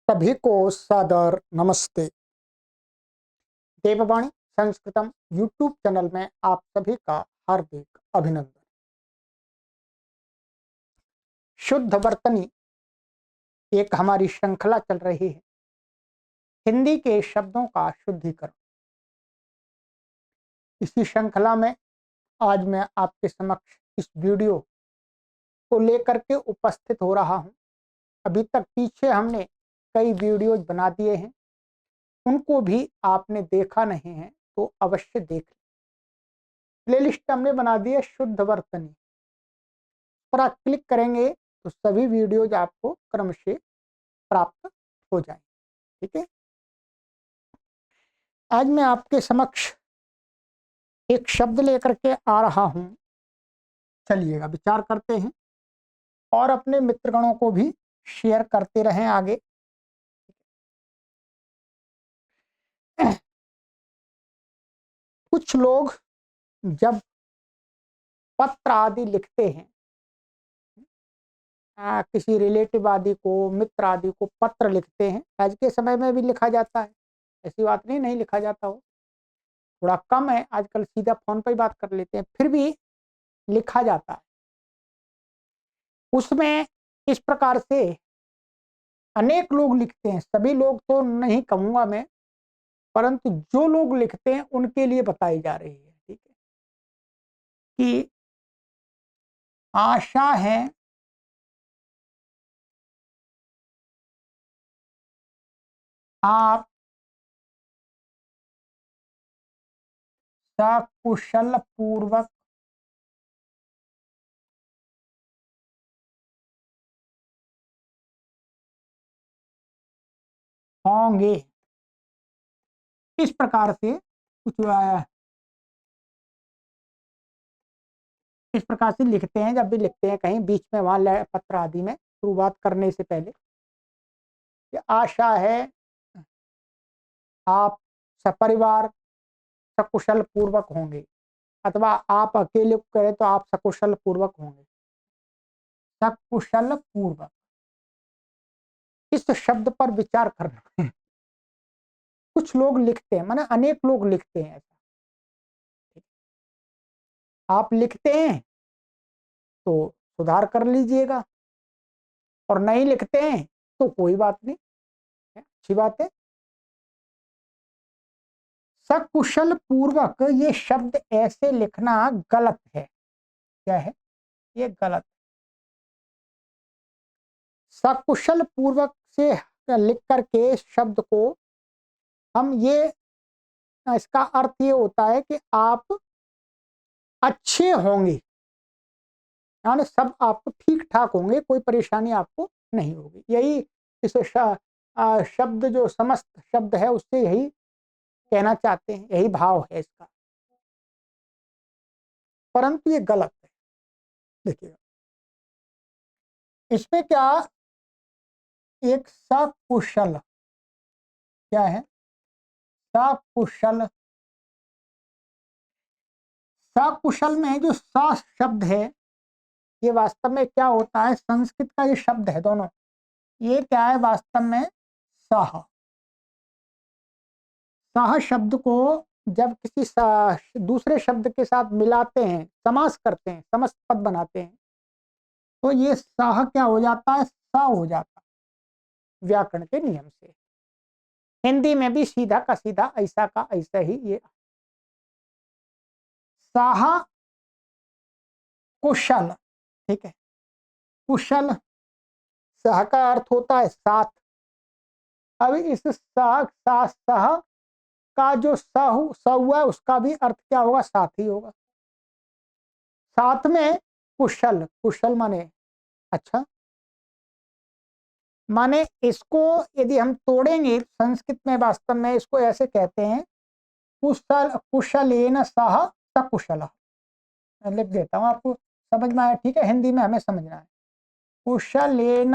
सभी को सादर नमस्ते। देववाणी संस्कृतम यूट्यूब चैनल में आप सभी का हार्दिक अभिनंदन। शुद्ध वर्तनी एक हमारी श्रृंखला चल रही है, हिंदी के शब्दों का शुद्धिकरण। इसी श्रृंखला में आज मैं आपके समक्ष इस वीडियो को लेकर के उपस्थित हो रहा हूं। अभी तक पीछे हमने कई वीडियोज बना दिए हैं, उनको भी आपने देखा नहीं है तो अवश्य देख लें। प्लेलिस्ट हमने बना दी है शुद्ध वर्तनी, पर आप क्लिक करेंगे तो सभी वीडियोज आपको क्रम से प्राप्त हो जाएंगे। ठीक है, आज मैं आपके समक्ष एक शब्द लेकर के आ रहा हूं। चलिएगा विचार करते हैं और अपने मित्रगणों को भी शेयर करते रहें आगे। कुछ लोग जब पत्र आदि लिखते हैं, किसी रिलेटिव आदि को, मित्र आदि को पत्र लिखते हैं। आज के समय में भी लिखा जाता है, ऐसी बात नहीं नहीं लिखा जाता हो, थोड़ा कम है आजकल, सीधा फोन पर ही बात कर लेते हैं, फिर भी लिखा जाता है। उसमें इस प्रकार से अनेक लोग लिखते हैं, सभी लोग तो नहीं कहूंगा मैं, परंतु जो लोग लिखते हैं उनके लिए बताई जा रही है। ठीक है, कि आशा है आप सकुशल पूर्वक होंगे। इस प्रकार से कुछ इस प्रकार से लिखते हैं। जब भी लिखते हैं कहीं बीच में, वहां पत्र आदि में शुरुआत करने से पहले, कि आशा है आप सपरिवार सकुशल पूर्वक होंगे, अथवा आप अकेले करें तो आप सकुशल पूर्वक होंगे। सकुशल पूर्वक, इस शब्द पर विचार करना है। कुछ लोग लिखते हैं, माने अनेक लोग लिखते हैं ऐसा। आप लिखते हैं तो सुधार कर लीजिएगा, और नहीं लिखते हैं तो कोई बात नहीं, अच्छी बात है। सकुशल पूर्वक ये शब्द ऐसे लिखना गलत है। क्या है ये? गलत। सकुशल पूर्वक से लिख करके शब्द को हम ये, इसका अर्थ ये होता है कि आप अच्छे होंगे, यानी सब आपको ठीक ठाक होंगे, कोई परेशानी आपको नहीं होगी। यही इस शब्द, जो समस्त शब्द है, उससे यही कहना चाहते हैं, यही भाव है इसका, परंतु ये गलत है। देखिएगा इसमें क्या, एक सकुशल, क्या है? सकुशल। सकुशल में जो स शब्द है, ये वास्तव में क्या होता है? संस्कृत का ये शब्द है, दोनों ये क्या है वास्तव में? सह। सह शब्द को जब किसी दूसरे शब्द के साथ मिलाते हैं, समास करते हैं, समस्त पद बनाते हैं, तो ये सह क्या हो जाता है? स हो जाता है, व्याकरण के नियम से। हिंदी में भी सीधा का सीधा, ऐसा का ऐसा ही ये। सह कुशल, ठीक है, कुशल, सह का अर्थ होता है साथ। अब इस सह का जो स हुआ, उसका भी अर्थ क्या होगा? साथ ही होगा। साथ में कुशल, कुशल माने अच्छा, माने इसको यदि हम तोड़ेंगे संस्कृत में, वास्तव में इसको ऐसे कहते हैं, कुशल, कुशलेन सह सकुशल। मैं लिख देता हूँ, आपको समझ में आया? ठीक है, हिंदी में हमें समझना है। कुशलेन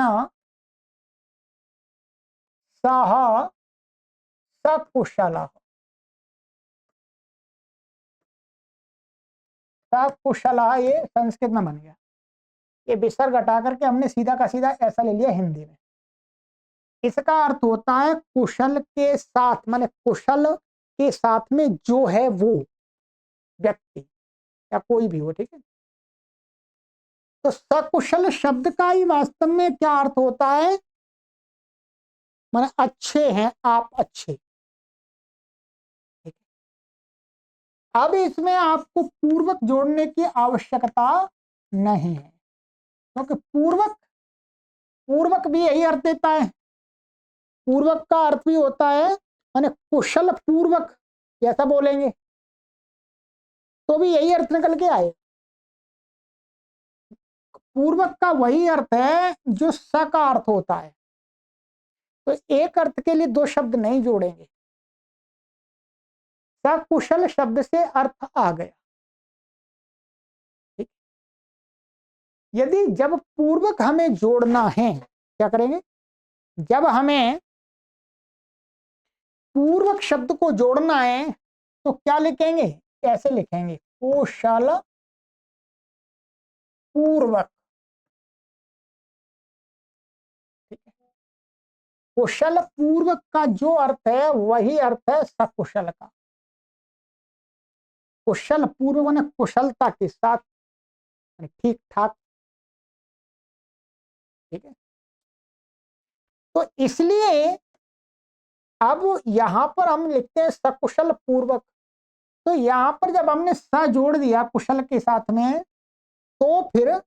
सह सकुशल, सकुशल ये संस्कृत में बन गया। ये विसर्ग हटा करके हमने सीधा का सीधा ऐसा ले लिया हिंदी में। इसका अर्थ होता है कुशल के साथ, माने कुशल के साथ में जो है वो व्यक्ति या कोई भी हो, ठीक है। तो सकुशल शब्द का ही वास्तव में क्या अर्थ होता है, माने अच्छे हैं आप, अच्छे, ठीक है। अब इसमें आपको पूर्वक जोड़ने की आवश्यकता नहीं है, क्योंकि पूर्वक पूर्वक भी यही अर्थ देता है। पूर्वक का अर्थ भी होता है माने कुशल पूर्वक, ऐसा बोलेंगे तो भी यही अर्थ निकल के आए। पूर्वक का वही अर्थ है जो स का अर्थ होता है, तो एक अर्थ के लिए दो शब्द नहीं जोड़ेंगे। सकुशल शब्द से अर्थ आ गया, ठीक। यदि जब पूर्वक हमें जोड़ना है, क्या करेंगे, जब हमें पूर्वक शब्द को जोड़ना है तो क्या लिखेंगे, ऐसे लिखेंगे कुशल पूर्वक, ठीक है। कुशल पूर्वक का जो अर्थ है वही अर्थ है सकुशल का। कुशल पूर्व माने कुशलता के साथ, ठीक ठाक, ठीक है। तो इसलिए अब यहां पर हम लिखते हैं सकुशल पूर्वक, तो यहां पर जब हमने स जोड़ दिया कुशल के साथ में तो फिर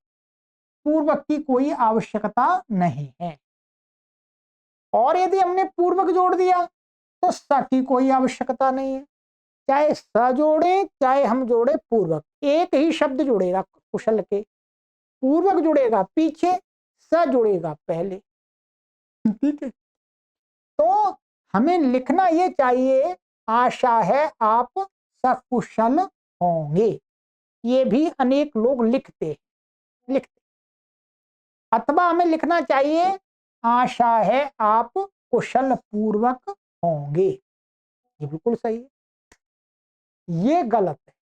पूर्वक की कोई आवश्यकता नहीं है। और यदि हमने पूर्वक जोड़ दिया तो स की कोई आवश्यकता नहीं है। चाहे स जोड़े चाहे हम जोड़े पूर्वक, एक ही शब्द जुड़ेगा कुशल के, पूर्वक जुड़ेगा पीछे, स जुड़ेगा पहले, ठीक है। तो हमें लिखना ये चाहिए आशा है आप सकुशल होंगे, ये भी अनेक लोग लिखते, अथवा हमें लिखना चाहिए आशा है आप कुशल पूर्वक होंगे, ये बिल्कुल सही है। ये गलत है,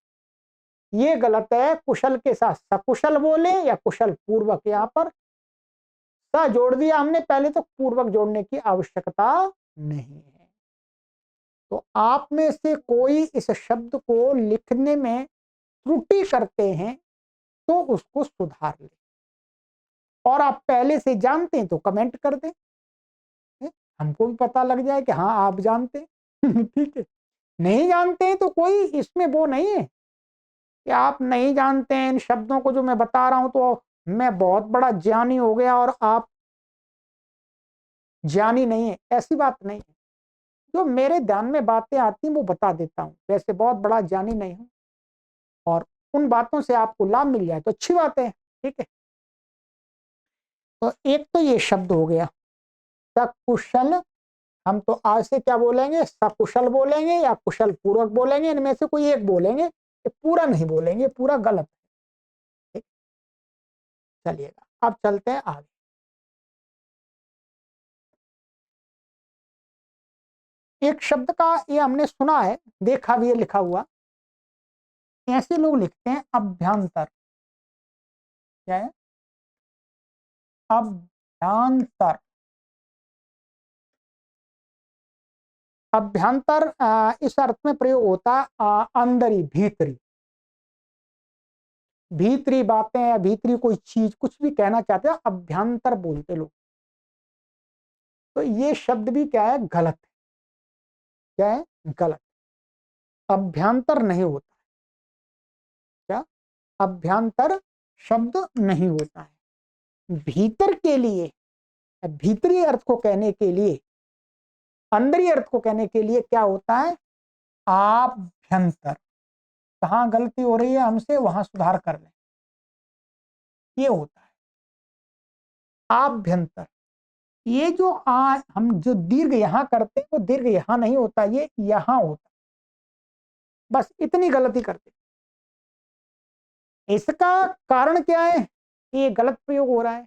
ये गलत है। कुशल के साथ सकुशल बोले या कुशल पूर्वक, यहां पर स जोड़ दिया हमने पहले, तो पूर्वक जोड़ने की आवश्यकता नहीं है। तो आप में से कोई इस शब्द को लिखने में त्रुटि करते हैं तो उसको सुधार ले, और आप पहले से जानते हैं तो कमेंट कर दें, हमको भी पता लग जाए कि हाँ आप जानते हैं। ठीक है। नहीं जानते हैं तो कोई इसमें वो नहीं है कि आप नहीं जानते हैं इन शब्दों को जो मैं बता रहा हूं तो मैं बहुत बड़ा ज्ञानी हो गया और आप ज्ञानी नहीं है, ऐसी बात नहीं है। जो मेरे ध्यान में बातें आती हैं वो बता देता हूँ, वैसे बहुत बड़ा ज्ञानी नहीं हूँ, और उन बातों से आपको लाभ मिल जाए तो अच्छी बात है, ठीक है। तो एक तो ये शब्द हो गया सकुशल, हम तो आज से क्या बोलेंगे, सकुशल बोलेंगे या कुशल पूर्वक बोलेंगे, इनमें से कोई एक बोलेंगे, ये पूरा नहीं बोलेंगे, पूरा गलत है, ठीक। चलिएगा अब चलते हैं आगे। एक शब्द का ये हमने सुना है, देखा भी है लिखा हुआ, ऐसे लोग लिखते हैं अभ्यंतर, क्या है, अभ्यंतर। अभ्यंतर इस अर्थ में प्रयोग होता है अंदरी, भीतरी, भीतरी बातें या भीतरी कोई चीज, कुछ भी कहना चाहते हैं अभ्यंतर बोलते लोग। तो ये शब्द भी क्या है, गलत है, क्या है, गलत। अभ्यंतर नहीं होता है, क्या, अभ्यंतर शब्द नहीं होता है। भीतर के लिए, भीतरी अर्थ को कहने के लिए, अंदरी अर्थ को कहने के लिए क्या होता है, आभ्यंतर। कहाँ गलती हो रही है हमसे वहां सुधार कर लें, ये होता है आभ्यंतर। ये जो हम जो दीर्घ यहां करते हैं वो दीर्घ यहां नहीं होता, ये यहां होता, बस इतनी गलती करते। इसका कारण क्या है, ये गलत प्रयोग हो रहा है।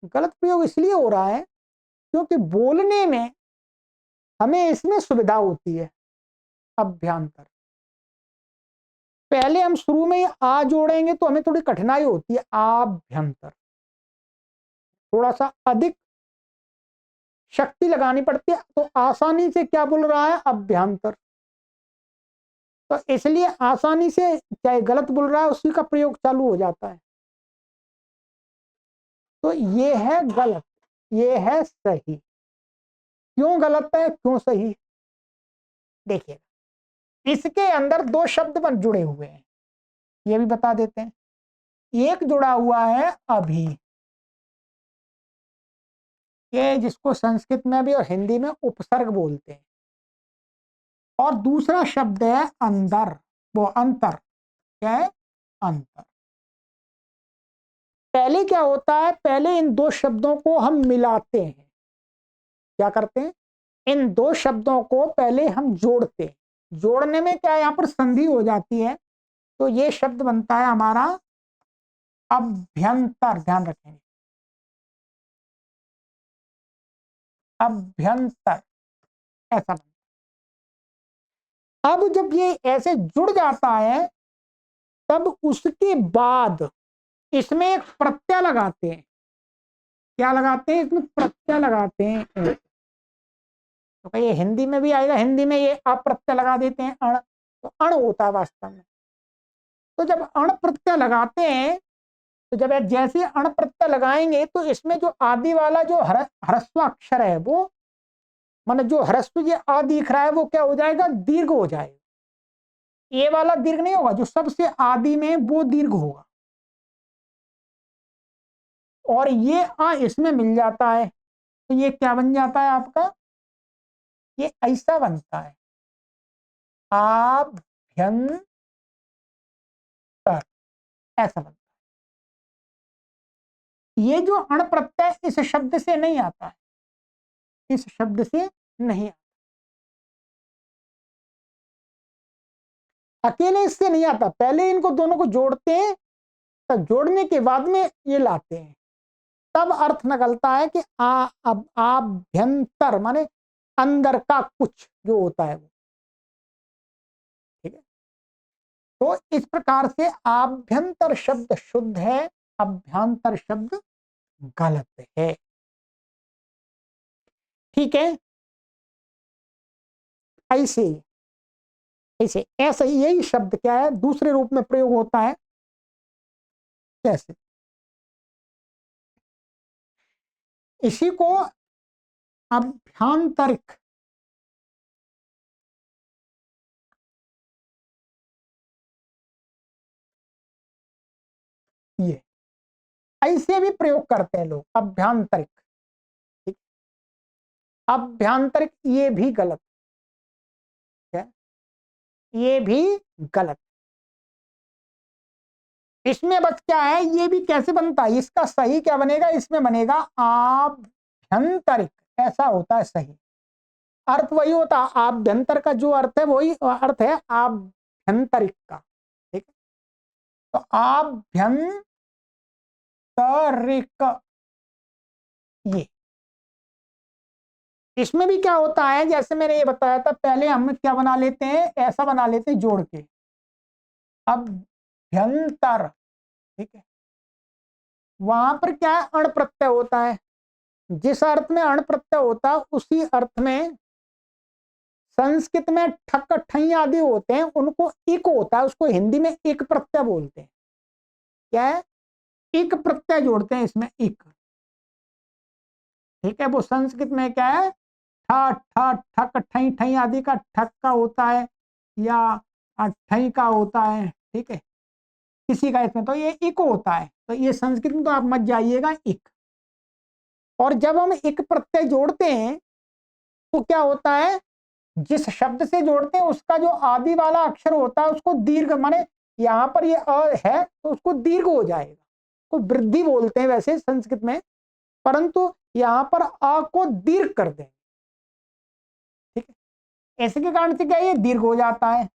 गलत प्रयोग इसलिए हो रहा है क्योंकि बोलने में हमें इसमें सुविधा होती है, अभ्यंतर। पहले हम शुरू में ही आ जोड़ेंगे तो हमें थोड़ी कठिनाई होती है, आभ्यंतर थोड़ा सा अधिक शक्ति लगानी पड़ती है, तो आसानी से क्या बोल रहा है, अभ्यंतर। तो इसलिए आसानी से चाहे गलत बोल रहा है उसी का प्रयोग चालू हो जाता है। तो ये है गलत, ये है सही। क्यों गलत है, क्यों सही, देखिए इसके अंदर दो शब्द बन जुड़े हुए हैं, ये भी बता देते हैं। एक जुड़ा हुआ है अभी, ये जिसको संस्कृत में भी और हिंदी में उपसर्ग बोलते हैं, और दूसरा शब्द है अंदर, वो अंतर। क्या है, अंतर। पहले क्या होता है, पहले इन दो शब्दों को हम मिलाते हैं। क्या करते हैं, इन दो शब्दों को पहले हम जोड़ते हैं। जोड़ने में क्या है, यहां पर संधि हो जाती है, तो ये शब्द बनता है हमारा अभ्यंतर। ध्यान रखेंगे, अभ्यंतर, ऐसा। अब जब ये ऐसे जुड़ जाता है, तब उसके बाद इसमें एक प्रत्यय लगाते हैं। क्या लगाते हैं, इसमें प्रत्यय लगाते हैं। तो ये हिंदी में भी आएगा, हिंदी में ये अप्रत्यय लगा देते हैं, अण। तो अण होता है वास्तव में। तो जब अण प्रत्यय लगाते हैं, तो जब जैसे अण प्रत्यय लगाएंगे, तो इसमें जो आदि वाला जो ह्रस्व अक्षर है, वो माने जो ह्रस्व ये आ दिख रहा है, वो क्या हो जाएगा, दीर्घ हो जाएगा। ये वाला दीर्घ नहीं होगा, जो सबसे आदि में वो दीर्घ होगा, और ये आ इसमें मिल जाता है, तो ये क्या बन जाता है आपका, ये ऐसा बनता है आभ्यंतर, ऐसा बनता है। ये जो अण प्रत्यय इस शब्द से नहीं आता है, इस शब्द से नहीं आता, अकेले इससे नहीं आता। पहले इनको दोनों को जोड़ते हैं, तब जोड़ने के बाद में ये लाते हैं, तब अर्थ निकलता है कि अब आभ्यंतर माने अंदर का कुछ जो होता है वो। ठीक है, तो इस प्रकार से आभ्यंतर शब्द शुद्ध है, अभ्यंतर शब्द गलत है। ठीक है, ऐसे ऐसे ऐसा यही शब्द क्या है, दूसरे रूप में प्रयोग होता है। कैसे, इसी को अभ्यांतरिक, ये ऐसे भी प्रयोग करते हैं लोग, अभ्यांतरिक। ठीक, अभ्यांतरिक ये भी गलत है, ये भी गलत। इसमें बच क्या है, ये भी कैसे बनता है, इसका सही क्या बनेगा, इसमें बनेगा आभ्यंतरिक, ऐसा होता है सही। अर्थ वही होता है, आभ्यंतर का जो अर्थ है वही अर्थ है आभ्यंतरिक का। ठीक है, तो आभ्यंतरिक, ये इसमें भी क्या होता है, जैसे मैंने ये बताया था, पहले हम क्या बना लेते हैं, ऐसा बना लेते हैं जोड़ के, अभ्यंतर। ठीक है, वहां पर क्या है, अण प्रत्यय होता है। जिस अर्थ में अण प्रत्यय होता है, उसी अर्थ में संस्कृत में ठक ठई आदि होते हैं, उनको इक होता है, उसको हिंदी में इक प्रत्यय बोलते हैं। क्या है, इक प्रत्यय जोड़ते हैं इसमें, इक। ठीक है, वो संस्कृत में क्या है, ठा ठा ठक ठई ठई आदि का ठक का होता है, या ठई का होता है। ठीक है, किसी का इसमें तो ये इक होता है, तो ये संस्कृत में तो आप मत जाइएगा, इक। और जब हम इक प्रत्यय जोड़ते हैं, तो क्या होता है, जिस शब्द से जोड़ते हैं उसका जो आदि वाला अक्षर होता है, उसको दीर्घ, माने यहां पर ये अ है तो उसको दीर्घ हो जाएगा, को वृद्धि बोलते हैं वैसे संस्कृत में, परंतु यहां पर अ को दीर्घ कर दें। ठीक है, इसके कारण से क्या है, ये दीर्घ हो जाता है,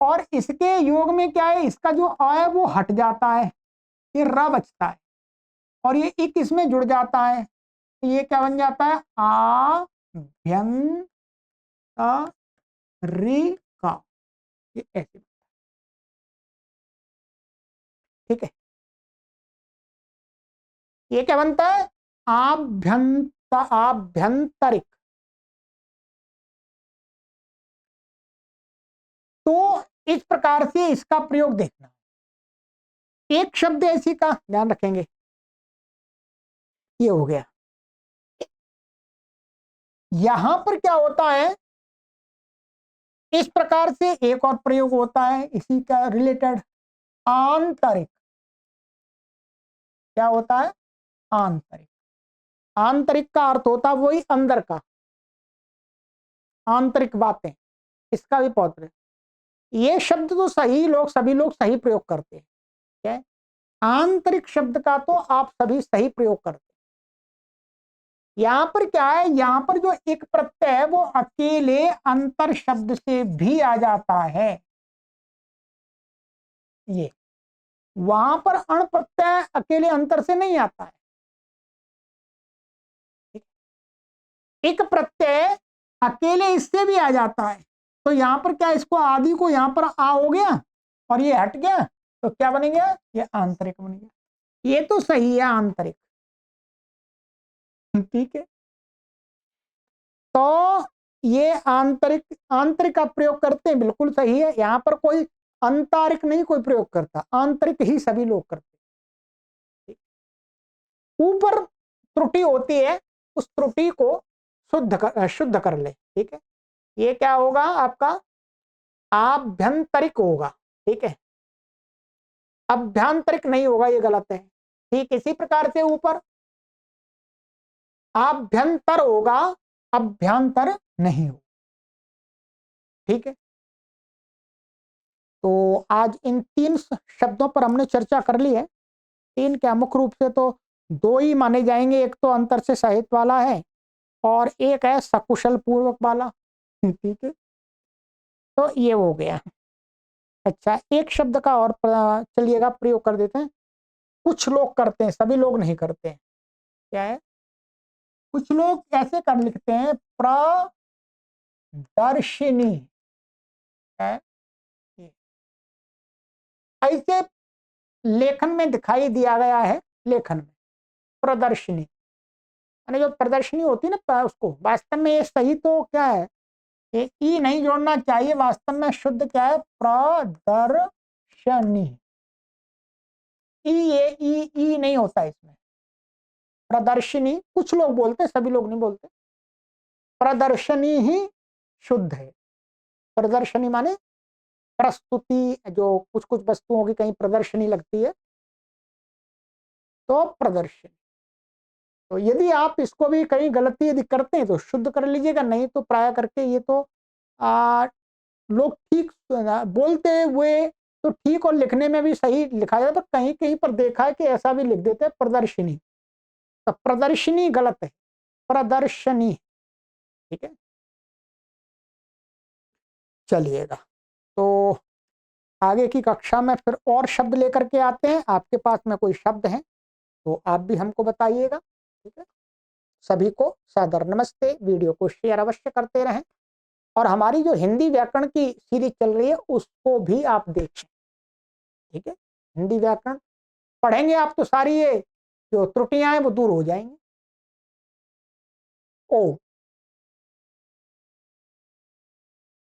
और इसके योग में क्या है, इसका जो अ है वो हट जाता है, ये र बचता है, और ये इक इसमें जुड़ जाता है, तो ये क्या बन जाता है, आभ्यंतरिका, ये ऐसे। ठीक है, ये क्या बनता है, आभ्यंतर का आभ्यंतरिक। तो इस प्रकार से इसका प्रयोग देखना। एक शब्द ऐसी का ध्यान रखेंगे, ये हो गया। यहां पर क्या होता है, इस प्रकार से एक और प्रयोग होता है इसी का रिलेटेड, आंतरिक। क्या होता है, आंतरिक। आंतरिक का अर्थ होता है वही अंदर का, आंतरिक बातें, इसका भी बहुत है। ये शब्द तो सभी लोग सही प्रयोग करते हैं। क्या है? आंतरिक शब्द का तो आप सभी सही प्रयोग करते हैं। यहां पर क्या है, यहां पर जो एक प्रत्यय है वो अकेले अंतर शब्द से भी आ जाता है। ये वहां पर अण प्रत्यय अकेले अंतर से नहीं आता है। एक प्रत्यय अकेले इससे भी आ जाता है। तो यहां पर क्या, इसको आदि को यहां पर आ हो गया और ये हट गया, तो क्या बन गया, ये आंतरिक बन गया। ये तो सही है, आंतरिक। ठीक है, तो ये आंतरिक, आंतरिक का प्रयोग करते हैं, बिल्कुल सही है। यहां पर कोई अंतरिक नहीं कोई प्रयोग करता, आंतरिक ही सभी लोग करते। ऊपर त्रुटि होती है, उस त्रुटि को शुद्ध कर ले। ठीक है, ये क्या होगा आपका, आभ्यंतरिक होगा। ठीक है, अभ्यांतरिक नहीं होगा, ये गलत है। ठीक, इसी प्रकार से ऊपर आभ्यंतर होगा, अभ्यांतर नहीं होगा। ठीक है, तो आज इन तीन शब्दों पर हमने चर्चा कर ली है। तीन क्या, मुख्य रूप से तो दो ही माने जाएंगे, एक तो अंतर से सहित वाला है और एक है सकुशल पूर्वक वाला। ठीक है, तो ये हो गया। अच्छा, एक शब्द का और चलिएगा प्रयोग कर देते हैं। कुछ लोग करते हैं, सभी लोग नहीं करते हैं। क्या है, कुछ लोग ऐसे कर लिखते हैं, प्रदर्शिनी है। ऐसे लेखन में दिखाई दिया गया है, लेखन में प्रदर्शनी, यानी जो प्रदर्शनी होती है ना, उसको वास्तव में ये सही तो क्या है, ये ई नहीं जोड़ना चाहिए, वास्तव में शुद्ध क्या है, प्रदर्शनी। ये ई नहीं होता इसमें, प्रदर्शनी कुछ लोग बोलते, सभी लोग नहीं बोलते। प्रदर्शनी ही शुद्ध है। प्रदर्शनी माने प्रस्तुति, जो कुछ कुछ वस्तुओं की कहीं प्रदर्शनी लगती है, तो प्रदर्शनी। तो यदि आप इसको भी कहीं गलती यदि करते हैं तो शुद्ध कर लीजिएगा, नहीं तो प्राय करके ये तो लोग ठीक बोलते हुए तो ठीक और लिखने में भी सही लिखा जाता है, तो कहीं कहीं पर देखा है कि ऐसा भी लिख देते हैं प्रदर्शनी, तो प्रदर्शनी गलत है, प्रदर्शनी। ठीक है, चलिएगा, तो आगे की कक्षा में फिर और शब्द लेकर के आते हैं। आपके पास में कोई शब्द हैं तो आप भी हमको बताइएगा। ठीक है, सभी को सादर नमस्ते। वीडियो को शेयर अवश्य करते रहें और हमारी जो हिंदी व्याकरण की सीरीज चल रही है उसको भी आप देखें। ठीक है, हिंदी व्याकरण पढ़ेंगे आप तो सारी ये जो त्रुटियां हैं वो दूर हो जाएंगी। ओ